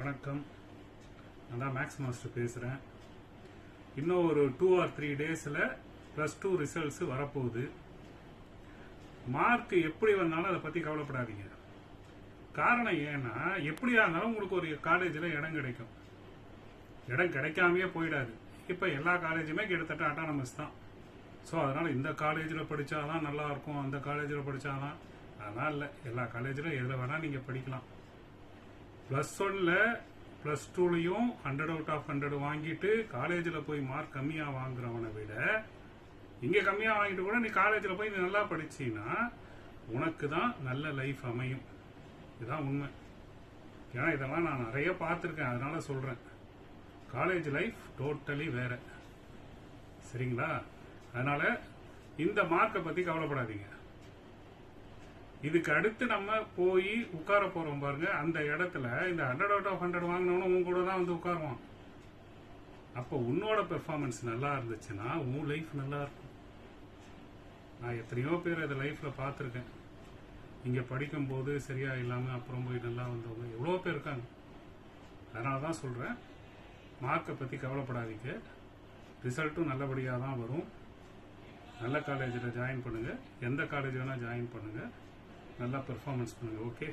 வணக்கம். நான் தான் மேக்ஸ் மாஸ்டர் பேசுகிறேன். இன்னும் ஒரு 2 or 3 டேஸில் +2 ரிசல்ட்ஸ் வரப்போகுது. மார்க் எப்படி வந்தாலும் அதை பற்றி கவலைப்படாதீங்க. காரணம் ஏன்னா, எப்படியா இருந்தாலும் உங்களுக்கு ஒரு காலேஜில் இடம் கிடைக்கும். இடம் கிடைக்காமையே போயிடாது. இப்போ எல்லா காலேஜுமே கிட்டத்தட்ட அட்டானமஸ் தான். ஸோ அதனால் இந்த காலேஜில் படித்தாதான் நல்லாயிருக்கும், அந்த காலேஜில் படித்தாதான் அதெல்லாம் இல்லை. எல்லா காலேஜிலும் எதில் வேணால் நீங்கள் படிக்கலாம். +1ல் +2லையும் 100 out of 100 வாங்கிட்டு காலேஜில் போய் மார்க் கம்மியாக வாங்குறவனை விட இங்கே கம்மியாக வாங்கிட்டு கூட நீ காலேஜில் போய் நீ நல்லா படிச்சின்னா உனக்கு தான் நல்ல லைஃப் அமையும். இதுதான் உண்மை. ஏன்னா இதெல்லாம் நான் நிறைய பார்த்துருக்கேன், அதனால சொல்கிறேன். காலேஜ் லைஃப் டோட்டலி வேற. சரிங்களா? அதனால இந்த மார்க்கை பற்றி கவலைப்படாதீங்க. இதுக்கு அடுத்து நம்ம போய் உட்கார போறோம் பாருங்க, அந்த இடத்துல இந்த 100 out of 100 வாங்கினவனும் உன் கூட தான் வந்து உட்காருவான். அப்போ உன்னோட பெர்ஃபார்மன்ஸ் நல்லா இருந்துச்சுன்னா உன் லைஃப் நல்லா இருக்கும். நான் எத்தனையோ பேர் அதை லைஃப்ல பார்த்துருக்கேன். இங்க படிக்கும் போது சரியா இல்லாம அப்புறம் போய் நல்லா வந்தவங்க எவ்வளோ பேர் இருக்காங்க. அதனால தான் சொல்றேன், மார்க்கை பத்தி கவலைப்படாதீங்க. ரிசல்ட்டும் நல்லபடியாக தான் வரும். நல்ல காலேஜில் ஜாயின் பண்ணுங்க. எந்த காலேஜ் வேணா ஜாயின் பண்ணுங்க. நல்லா பெர்ஃபார்மன்ஸ் பண்ணுங்க. ஓகே.